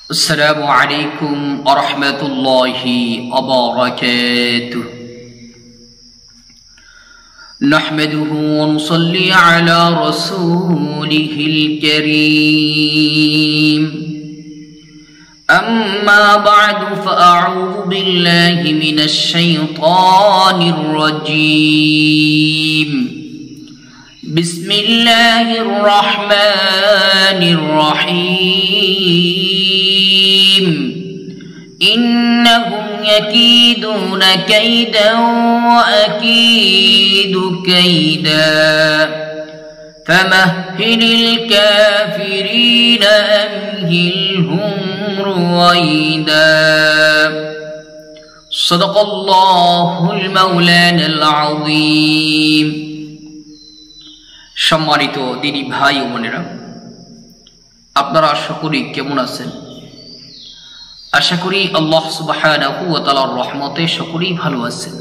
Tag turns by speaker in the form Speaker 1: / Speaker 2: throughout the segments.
Speaker 1: السلام عليكم ورحمة الله وبركاته. نحمده ونصلي على رسوله الكريم. أما بعد فأعوذ بالله من الشيطان الرجيم. بسم الله الرحمن الرحيم. إنهم يكيدون كيدا وأكيد كيدا فمهل الكافرين أمهلهم رويدا. صدق الله المولانا العظيم. সম্মানিত দিনী ভাই ও বোনেরা, আপনারা সকলেই কেমন আছেন? আশা করি আল্লাহ সুবহানাহু ওয়া তাআলার রহমতে সকলেই ভালো আছেন।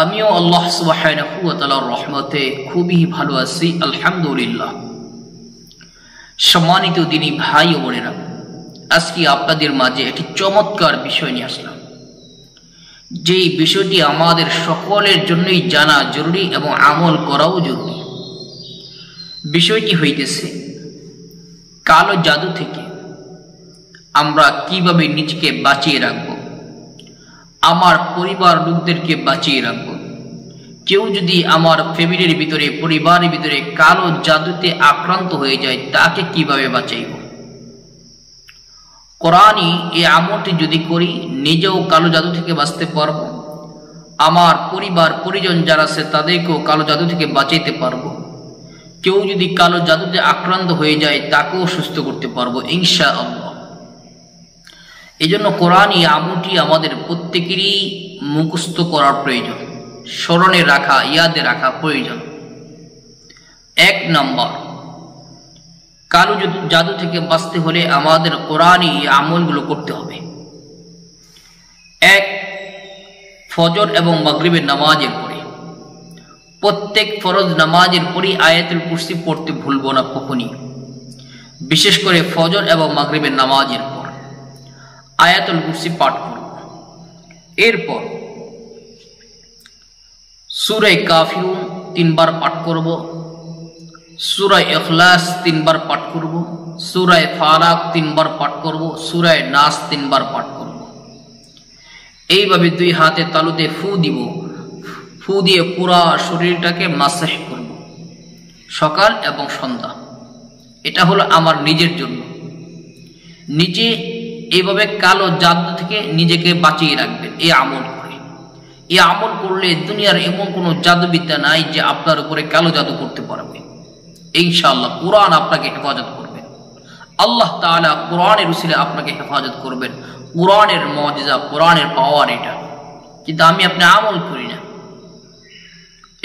Speaker 1: আমিও আল্লাহ সুবহানাহু ওয়া তাআলার রহমতে খুবই ভালো আছি, আলহামদুলিল্লাহ। সম্মানিত দিনী ভাই ও বোনেরা, আজকে আপনাদের মাঝে একটি চমৎকার বিষয় নিয়ে আসলাম। যেই বিষয়টি আমাদের সকলের জন্যই জানা জরুরি এবং আমল করাও জরুরি। বিষয়টি হইতেছে কালো জাদু থেকে আমরা কিভাবে নিজেকে বাঁচিয়ে রাখব, আমার পরিবার লোকদেরকে বাঁচিয়ে রাখব। কেউ যদি আমার ফ্যামিলির ভিতরে, পরিবারের ভিতরে কালো জাদুতে আক্রান্ত হয়ে যায়, তাকে কিভাবে বাঁচাইব? কোরআনই এই আমলটি যদি করি, নিজেও কালো জাদু থেকে বাঁচতে পারবো, আমার পরিবার পরিজন যারা আছে তাদেরকেও কালো জাদু থেকে বাঁচাইতে পারবো। কেউ যদি কালো জাদুতে আক্রান্ত হয়ে যায়, তাকেও সুস্থ করতে পারবো ইনশাআল্লাহ। এই জন্য কোরআনই আমলটি আমাদের প্রত্যেকেরই মুখস্থ করার প্রয়োজন, স্মরণে রাখা, ইয়াদে রাখা প্রয়োজন। 1 নম্বর, কালো জাদু থেকে বাঁচতে হলে আমাদের কোরআনই আমলগুলো করতে হবে। 1, ফজর এবং মাগরিবের নামাজের পরে, প্রত্যেক ফরজ নামাজের পরে আয়াতুল কুরসি পড়তে ভুলবো না কখনই। বিশেষ করে ফজর এবং মাগরিবের নামাজের পর আয়াতুল কুরসি পাঠ করব। এরপর সূরা কাফিরুন 3 বার পাঠ করব, সূরা ইখলাস 3 বার পাঠ করব, সূরা ফালাক 3 বার পাঠ করব, সূরা নাস 3 বার পাঠ করব। এইভাবে 2 হাতে তালুতে ফু দিব, ফু দিয়ে পুরা শরীরটাকে মাসাহ করব সকাল এবং সন্ধ্যা। এটা হলো আমার নিজের জন্য। নিজে এইভাবে কালো জাদু থেকে নিজেকে বাঁচিয়ে রাখবেন এই আমল করে। এই আমল করলে দুনিয়ার এমন কোনো জাদুবিদ্যা নাই যে আপনার উপরে কালো জাদু করতে পারবে ইনশাআল্লাহ। কোরআন আপনাকে হেফাজত করবে, আল্লাহ তাআলা কোরআনের উসিলে আপনাকে হেফাজত করবেন। কোরআনের মুজিজা, কোরআনের পাওয়ার এটা। কিন্তু আমি আপনি আমল করি না,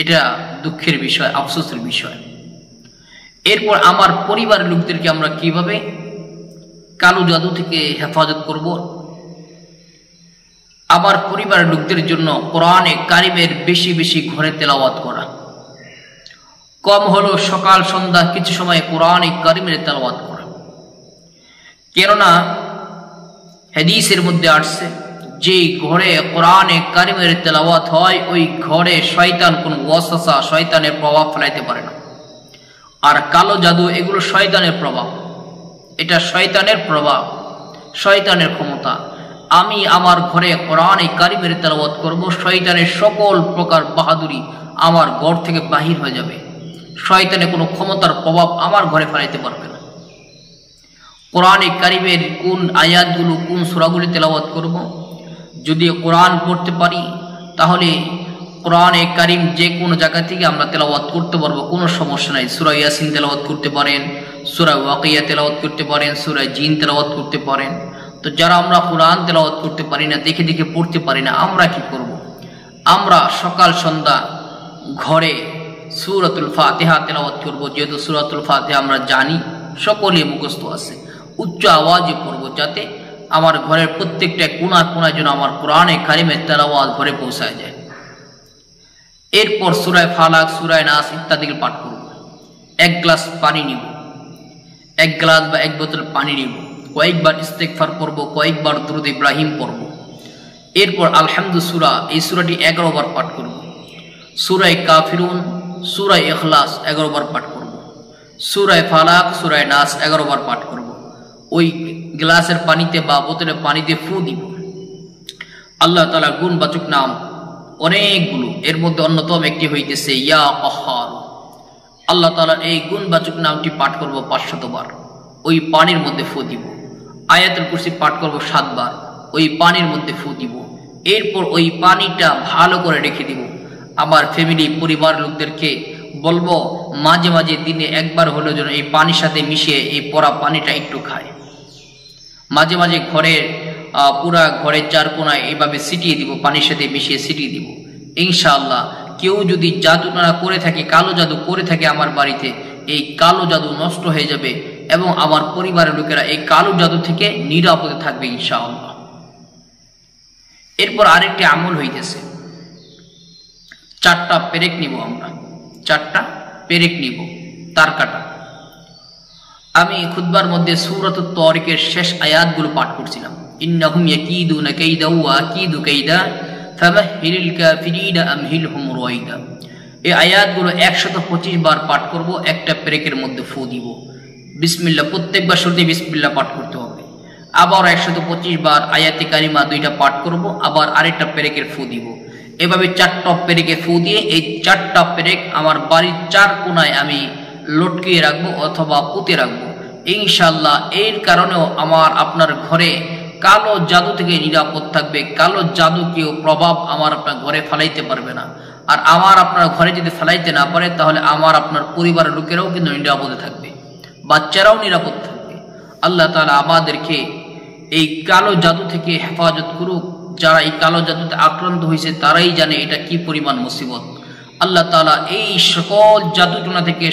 Speaker 1: এটা দুঃখের বিষয়, আফসোসের বিষয়। এরপর আমার পরিবারের লোকদেরকে আমরা কিভাবে কালো জাদু থেকে হেফাজত করব? আমার পরিবারের লোকদের জন্য কোরআনে কারিমের বেশি বেশি ঘরে তেলাওয়াত করা, কম হলো সকাল সন্ধ্যা কিছু সময় কোরআনে কারিমের তেলাওয়াত করা। কেননা হাদিসের মধ্যে আসছে, যে ঘরে কোরআনে কারিমের তেলাওয়াত হয়, ওই ঘরে শয়তান কোন ওয়াসওয়াসা, শয়তানের প্রভাব ফেলাইতে পারে না। আর কালো জাদু এগুলো শয়তানের প্রভাব, এটা শয়তানের প্রভাব, শয়তানের ক্ষমতা। আমি আমার ঘরে কোরআনে কারিমের তেলাওয়াত করব, শয়তানের সকল প্রকার বাহাদুরি আমার ঘর থেকে বাহির হয়ে যাবে। শয়তানের কোনো ক্ষমতার প্রভাব আমার ঘরে ফেলাইতে পারবে না। কোরআনে কারিমের কোন আয়াতগুলো, কোন সূরাগুলো তেলাওয়াত করব? যদি কোরআন পড়তে পারি, তাহলে কোরআনে কারিম যে কোনো জায়গা থেকে আমরা তেলাওয়াত করতে পারবো, কোনো সমস্যা নাই। সূরা ইয়াসিন তেলাওয়াত করতে পারেন, সূরা ওয়াকিয়া তেলাওয়াত করতে পারেন, সূরা জিন তেলাওয়াত করতে পারেন। তো যারা আমরা কোরআন তেলাওয়াত করতে পারি না, দেখে দেখে পড়তে পারি না, আমরা কি করব? আমরা সকাল সন্ধ্যা ঘরে সূরাতুল ফাতিহা তেলাওয়াত করব। যেহেতু সূরাতুল ফাতিহা আমরা জানি, সকলে মুখস্থ আছে, উচ্চ আওয়াজে পড়ব, যাতে আমার ঘরের প্রত্যেকটা কোণা কোণায় যেন আমার কোরআনে কারিমের তেলাওয়াত ঘরে পৌঁছায় যায়। এরপর সূরা ফালাক, সূরা নাস ইত্যাদি পাঠ করব। 1 গ্লাস পানি নিব, 1 গ্লাস বা 1 বোতল পানি নিব, কয়েকবার ইস্তেগফার পড়ব, কয়েকবার দুরূদ ইব্রাহিম পড়ব। এরপর আলহামদু সূরা, এই সূরাটি 11 বার পাঠ করব। সূরা কাফিরুন, সূরা ইখলাস 11 বার পাঠ করব। সূরা ফালাক, সূরা নাস 11 বার পাঠ করব। ওই গ্লাসের পানিতে বা বোতলের পানিতে ফু দিব। আল্লাহ তাআলা গুণবাচক নাম অনেকগুলো, এর মধ্যে অন্যতম একটি হইতেছে ইয়া কাহ্হার। আল্লাহ তাআলার এই গুণবাচক নামটি পাঠ করব 500 বার, ওই পানির মধ্যে ফু দিব। আয়াতুল কুরসি পাঠ করব 7 বার, ওই পানির মধ্যে ফু দিব। এরপর ওই পানিটা ভালো করে রেখে দিব। আমার ফ্যামিলি, পরিবার লোকদেরকে বলবো মাঝে মাঝে দিনে একবার হলেও যেন এই পানির সাথে মিশিয়ে এই পড়া পানিটা একটু খায়। মাঝে মাঝে পুরা ঘরের 4 কোণায় এইভাবে ছিটিয়ে দিব, পানির সাথে মিশিয়ে ছিটিয়ে দিব। ইনশাআল্লাহ কেউ যদি জাদুটনা করে থাকে, কালো জাদু করে থাকে আমার বাড়িতে, এই কালো জাদু নষ্ট হয়ে যাবে এবং আমার পরিবারের লোকেরা এই কালো জাদু থেকে নিরাপদে থাকবে ইনশাআল্লাহ। এরপর আরেকটি আমল হইতেছে, 4টা পেরেক নিব আমরা, 4টা পেরেক নিব তার কাটা। আমি খুতবার মধ্যে সূরাতুত তারিকের শেষ আয়াতগুলো পাঠ করছিলাম, ইন্নাহুম ইয়াকিদুনা কাইদা ওয়া আকিদু কাইদা ফামাহহিলিল কাফিরিনা আমহিলহুম রুয়াইদা। এই আয়াতগুলো 125 বার পাঠ করব, একটা পেরেকের মধ্যে ফু দিব। বিসমিল্লাহ, প্রত্যেকবার শুরুতে বিসমিল্লাহ পাঠ করতে হবে। আবার 125 বার আয়াতে কারিমা 2টা পাঠ করব, আবার আরেকটা পেরেকের ফু দিব। এভাবে 4টা পেরেকে ফু দিয়ে এই 4টা পেরেক আমার বাড়ির 4 কোণায় আমি লটকিয়ে রাখবো অথবা পুঁতে রাখবো ইনশাআল্লাহ। এর কারণেও আপনার ঘরে কালো জাদু থেকে নিরাপদ থাকবে। কালো জাদু কেউ প্রভাব আপনার ঘরে ফেলাইতে পারবে না। আর আপনার ঘরে যদি ফেলাইতে না পারে তাহলে আপনার পরিবারের লোকেরাও কিন্তু নিরাপদে থাকবে, বাচ্চারাও নিরাপদ থাকবে। আল্লাহ তাআলা আমাদেরকে এই কালো জাদু থেকে হেফাজত করুক। যারা এই কালো জাদুতে আক্রান্ত হয়েছে তারাই জানে এটা কি পরিমাণ মুসিবত। আল্লাহ তাআলা এই সকল জাদুটনা থেকে